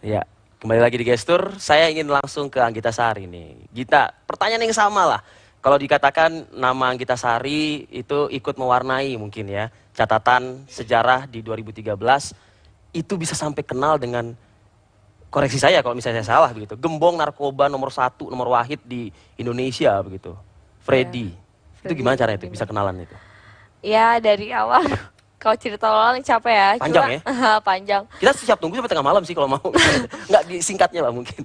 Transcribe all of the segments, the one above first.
Ya, kembali lagi di Gestur. Saya ingin langsung ke Anggita Sari nih. Gita, pertanyaan yang sama lah. Kalau dikatakan nama Anggita Sari itu ikut mewarnai mungkin ya catatan sejarah di 2013, itu bisa sampai kenal dengan, koreksi saya kalau misalnya saya salah begitu, gembong narkoba nomor satu, nomor wahid di Indonesia begitu, Ya, Freddy. Itu Freddy gimana caranya itu bisa Budiman. kenalan itu? Ya dari awal kalau cerita ulang capek ya, Panjang cuma ya? panjang. Kita siap tunggu sampai tengah malam sih kalau mau. Nggak disingkatnya lah mungkin.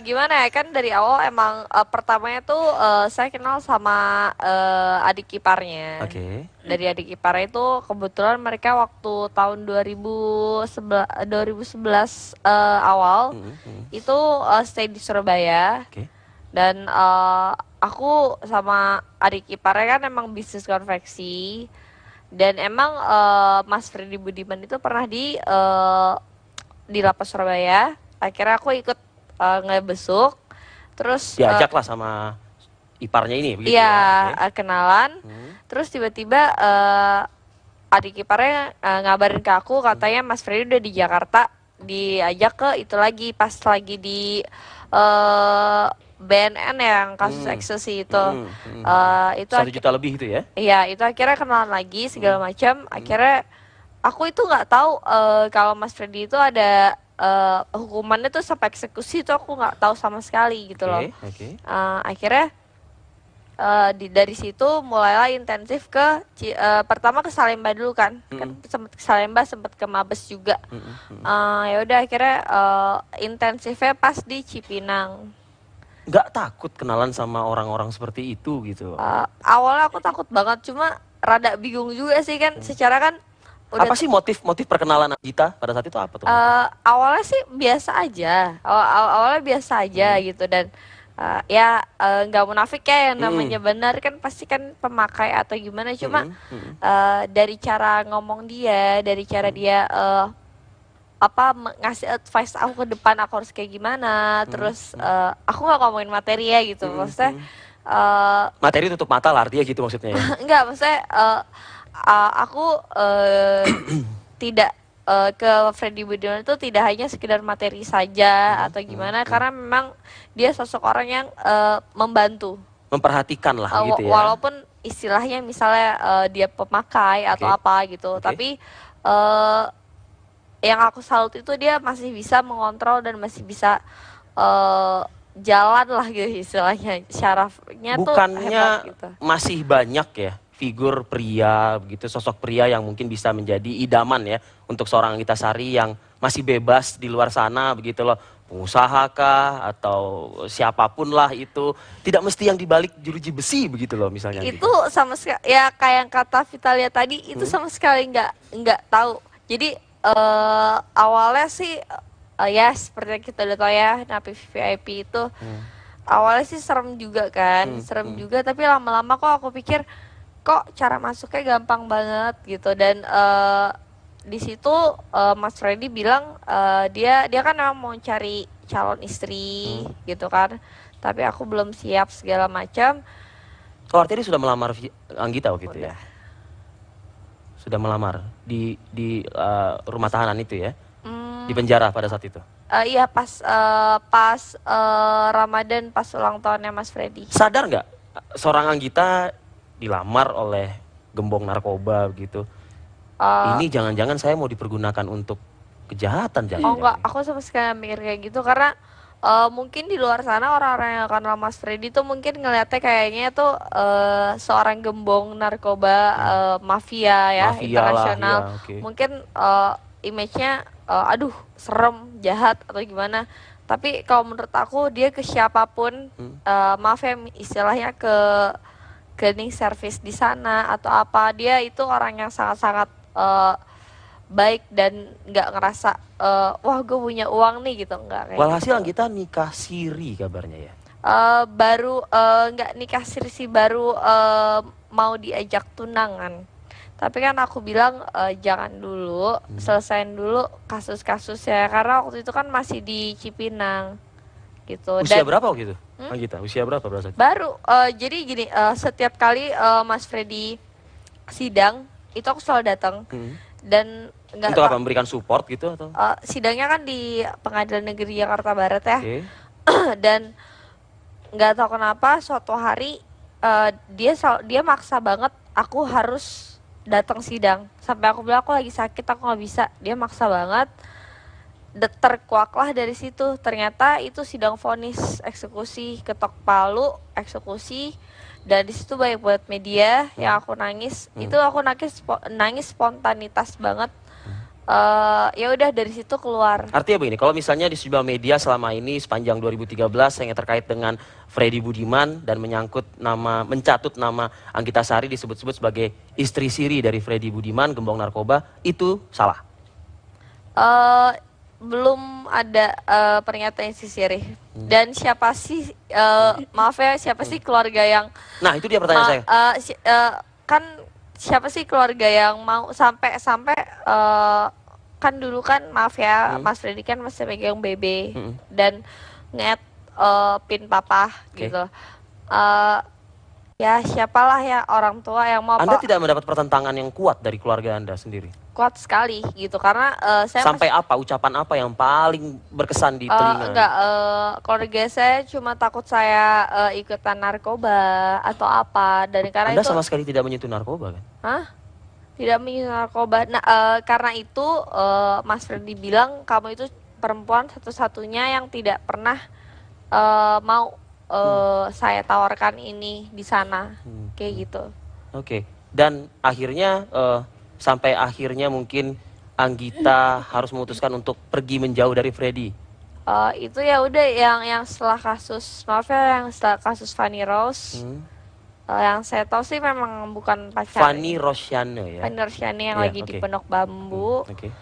Gimana ya, kan dari awal emang pertamanya tuh saya kenal sama adik iparnya. Oke. Dari adik ipar itu kebetulan mereka waktu tahun 2011 awal Mm, mm. itu stay di Surabaya. Oke. Dan aku sama adik iparnya kan emang bisnis konveksi. Dan emang Mas Freddy Budiman itu pernah di Lapas Surabaya. Akhirnya aku ikut ngebesuk. Terus Diajak lah sama iparnya ini begitu iya, ya. Oke. kenalan. Hmm. Terus tiba-tiba adik iparnya ngabarin ke aku katanya Mas Freddy udah di Jakarta, diajak ke itu lagi pas lagi di eh, BNN yang kasus Hmm. ekstasi itu. Itu 1 juta lebih itu ya. iya, itu akhirnya kenalan lagi segala macam. Akhirnya aku itu nggak tahu kalau Mas Freddy itu ada hukumannya tuh sampai eksekusi, itu aku nggak tahu sama sekali gitu loh. Oke, oke. Akhirnya dari situ mulailah intensif ke pertama ke Salemba dulu kan. Kan sempet ke Salemba, sempet ke Mabes juga. Ya udah akhirnya intensifnya pas di Cipinang. Nggak takut kenalan sama orang-orang seperti itu gitu. Awalnya aku takut banget, cuma rada bingung juga sih kan. Secara kan udah Apa sih motif perkenalan Gita pada saat itu apa tuh? awalnya sih biasa aja. Awalnya biasa aja gitu. Dan ya nggak munafik ya, yang namanya benar kan pasti kan pemakai atau gimana. Cuma dari cara ngomong dia, dari cara dia ngasih advice aku ke depan aku harus kayak gimana. Terus aku nggak ngomongin materi ya gitu, maksudnya Materi tutup mata lah artinya gitu maksudnya ya. enggak, maksudnya aku tidak ke Freddy Budiman itu tidak hanya sekedar materi saja atau gimana, karena memang dia sosok orang yang membantu. Memperhatikan lah gitu ya. Walaupun istilahnya misalnya dia pemakai atau Oke. apa gitu, Oke. tapi yang aku salut itu dia masih bisa mengontrol dan masih bisa jalan lah gitu istilahnya. Syarafnya tuh Bukannya hebat gitu. masih banyak ya figur pria begitu, sosok pria yang mungkin bisa menjadi idaman ya untuk seorang Anggita Sari yang masih bebas di luar sana begitu loh, pengusaha kah atau siapapun lah itu, tidak mesti yang dibalik jeruji besi begitu loh misalnya Itu gitu. sama sekali ya, kayak yang kata Vitalia tadi, itu sama sekali nggak tahu. Jadi awalnya sih ya seperti yang kita udah tahu ya, napi VIP itu awalnya sih serem juga kan, serem juga, tapi lama-lama kok aku pikir kok cara masuknya gampang banget gitu. Dan di situ Mas Freddy bilang dia kan memang mau cari calon istri gitu kan, tapi aku belum siap segala macam. Oh artinya dia sudah melamar Anggita waktu itu ya? Udah. Sudah melamar di rumah tahanan itu ya? Di penjara pada saat itu? Iya, pas Ramadan, pas ulang tahunnya Mas Freddy. Sadar nggak seorang Anggita dilamar oleh gembong narkoba gitu? Ini jangan-jangan saya mau dipergunakan untuk kejahatan Oh jangan-jangan. enggak, aku sama sekali mikir kayak gitu, karena mungkin di luar sana orang-orang yang kenal Mas Freddy tuh mungkin ngelihatnya kayaknya tuh seorang gembong narkoba, mafia ya, Mafia lah, internasional. ya, oke. Mungkin image-nya aduh serem, jahat atau gimana. Tapi kalau menurut aku dia ke siapapun, maaf ya istilahnya, ke cleaning service di sana atau apa, dia itu orang yang sangat-sangat baik dan nggak ngerasa wah gue punya uang nih gitu, nggak kayak Walhasil gitu. Anggita nikah siri kabarnya ya? Baru nggak nikah siri sih, baru mau diajak tunangan. Tapi kan aku bilang jangan dulu, selesain dulu kasus-kasusnya, karena waktu itu kan masih di Cipinang gitu. Usia Dan berapa waktu itu? Anggita, usia berapa pada saat itu? baru jadi gini, setiap kali Mas Freddy sidang itu aku selalu datang. Dan nggak Untuk apa? tahu. Memberikan support gitu atau? Sidangnya kan di Pengadilan Negeri Jakarta Barat ya. Oke. Dan nggak tahu kenapa suatu hari dia maksa banget aku harus datang sidang, sampai aku bilang aku lagi sakit, aku nggak bisa. Dia maksa banget. Terkuaklah dari situ, ternyata itu sidang vonis eksekusi, ketok palu eksekusi. Dan di situ banyak buat media yang aku nangis. Itu aku nangis spontanitas banget. Ya udah dari situ keluar. Artinya begini, kalau misalnya di sejumlah media selama ini sepanjang 2013 yang terkait dengan Freddy Budiman dan mencatut nama Anggita Sari disebut-sebut sebagai istri siri dari Freddy Budiman, gembong narkoba, itu salah. Belum ada pernyataan sisirih. Dan siapa sih maaf ya, siapa sih keluarga yang Nah, itu dia pertanyaan saya. kan siapa sih keluarga yang mau sampai kan dulu kan maaf ya, Mas Freddy kan masih pegang BB dan nge pin papa gitu. Ya siapalah ya orang tua yang mau Anda tidak mendapat pertentangan yang kuat dari keluarga Anda sendiri? kuat sekali gitu, karena saya Sampai apa, ucapan apa yang paling berkesan di telinga? enggak, keluarga saya cuma takut saya ikutan narkoba atau apa, dan karena Anda itu sama sekali tidak menyentuh narkoba kan? Hah? Tidak minum narkoba. Nah, karena itu Mas Freddy bilang kamu itu perempuan satu-satunya yang tidak pernah mau saya tawarkan ini di sana, kayak gitu. Oke. Dan akhirnya sampai akhirnya mungkin Anggita harus memutuskan untuk pergi menjauh dari Freddy. Itu ya udah yang setelah kasus maaf ya, yang setelah kasus Fanny Rose. Yang saya tahu sih memang bukan pacar. Fanny Rosiane ya. Fanny Rosiane yang Iya, lagi di oke. Pondok Bambu. Oke.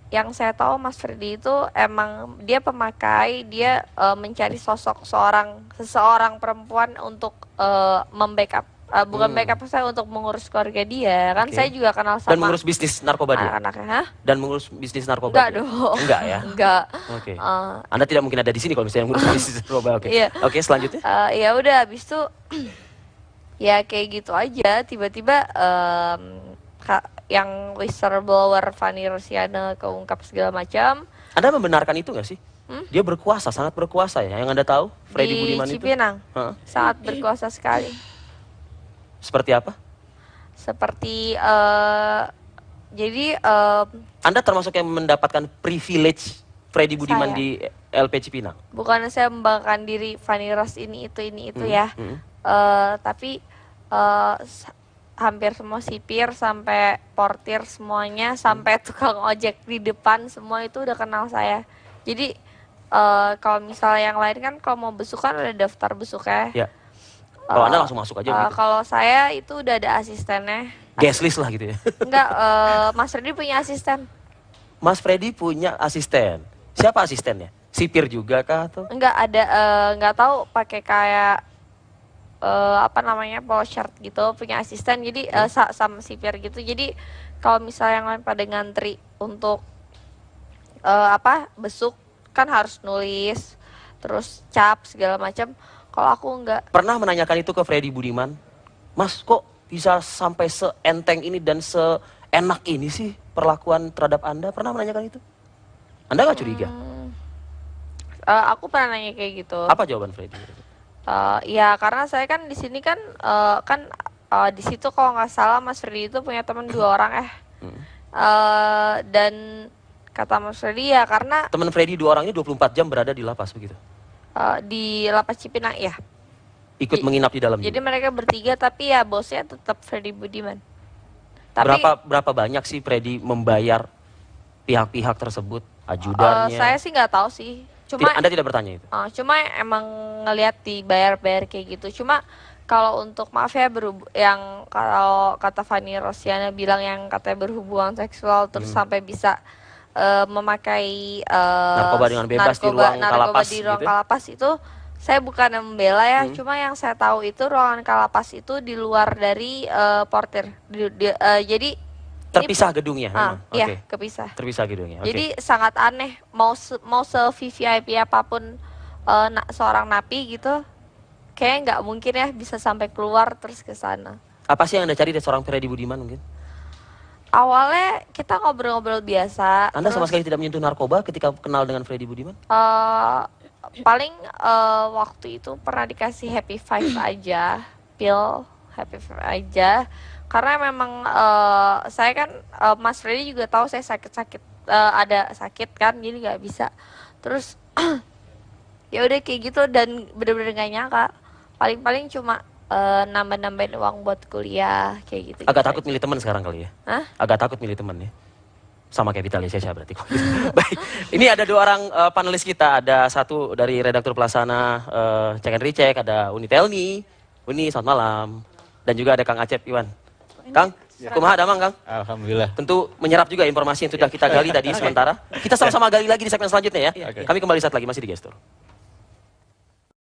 Yang saya tahu Mas Freddy itu emang dia pemakai, dia mencari sosok seseorang perempuan untuk membackup, bukan backup saya, untuk mengurus keluarga dia. Kan Oke. saya juga kenal sama Dan mengurus bisnis narkoba dia? anak-anaknya. Hah? Dan mengurus bisnis narkoba Enggak dia? dong. Enggak ya? Enggak. Oke. Anda tidak mungkin ada di sini kalau misalnya mengurus bisnis narkoba. Oke. Iya. Oke, selanjutnya. Ya udah habis itu ya kayak gitu aja, tiba-tiba yang whistleblower Fanny Rosiane keungkap segala macam. Anda membenarkan itu nggak sih? Dia berkuasa, sangat berkuasa ya. Yang Anda tahu, Freddy Di Budiman itu? Cipinang Hah? sangat berkuasa sekali. Seperti apa? Seperti jadi Anda termasuk yang mendapatkan privilege Freddy Budiman Saya. di LP Cipinang? bukan saya membanggakan diri Fanny Rose ini itu ya. Tapi hampir semua sipir sampai portir semuanya, sampai tukang ojek di depan semua itu udah kenal saya. Jadi kalau misalnya yang lain kan kalau mau besuk kan ada daftar besuk ya. Ya. Kalau Anda langsung masuk aja gitu. Kalau saya itu udah ada asistennya. Guest list lah gitu ya. Enggak, Mas Freddy punya asisten. Mas Freddy punya asisten. Siapa asistennya? Sipir juga kah atau? Enggak ada, nggak tahu pakai kayak apa namanya, polo shirt gitu, punya asisten. Jadi sama sipir gitu. Jadi kalau misalnya yang lain pada ngantri untuk besuk kan harus nulis, terus cap segala macam. Kalau aku enggak. Pernah menanyakan itu ke Freddy Budiman? Mas, kok bisa sampai seenteng ini dan seenak ini sih perlakuan terhadap Anda? Pernah menanyakan itu? Anda nggak curiga? Aku pernah nanya kayak gitu. Apa jawaban Freddy? Ya karena saya kan di sini kan di situ kalau nggak salah Mas Freddy itu punya teman 2 orang dan kata Mas Freddy ya karena Teman Freddy 2 orang ini 24 jam berada di lapas begitu? di lapas Cipinang ya. Ikut menginap di dalam Jadi juga? mereka bertiga tapi ya bosnya tetap Freddy Budiman. Tapi Berapa banyak sih Freddy membayar pihak-pihak tersebut, ajudannya? saya sih nggak tahu sih. Cuma Anda tidak bertanya itu? cuma emang ngelihat dibayar-bayar kayak gitu. Cuma kalau untuk maaf ya yang kalau kata Fanny Rosiane bilang yang katanya berhubungan seksual terus sampai bisa memakai Narkoba dengan bebas di ruang kalapas di ruang gitu ya? kalapas itu, saya bukan yang membela ya. Cuma yang saya tahu itu ruangan kalapas itu di luar dari portir. Jadi Terpisah gedungnya memang? iya, Oke. kepisah. Terpisah gedungnya, oke. Jadi sangat aneh, mau se-VIP apapun seorang napi gitu, kayaknya nggak mungkin ya bisa sampai keluar terus ke sana. Apa sih yang Anda cari dari seorang Freddy Budiman mungkin? Awalnya kita ngobrol-ngobrol biasa. Anda sama terus, sekali tidak menyentuh narkoba ketika kenal dengan Freddy Budiman? paling waktu itu pernah dikasih happy five aja, pil happy five aja. Karena memang saya kan Mas Freddy juga tahu saya sakit-sakit, ada sakit kan, jadi nggak bisa. Terus ya udah kayak gitu dan bener-bener gak nyangka. Paling-paling cuma nambah-nambahin uang buat kuliah kayak gitu. Agak takut milih teman sekarang kali ya? Hah? Agak takut milih teman ya? Sama kayak Vitalia Sesha berarti. Baik, ini ada dua orang panelis kita. Ada satu dari redaktur pelaksana Cek and Recheck, ada Uni Telni. Uni, selamat malam. Dan juga ada Kang Acep Iwan. Kang, kumaha damang Kang? Alhamdulillah. Tentu menyerap juga informasi yang sudah kita gali tadi sementara. Kita sama-sama gali lagi di segmen selanjutnya ya. Kami kembali saat lagi, masih di Gestur.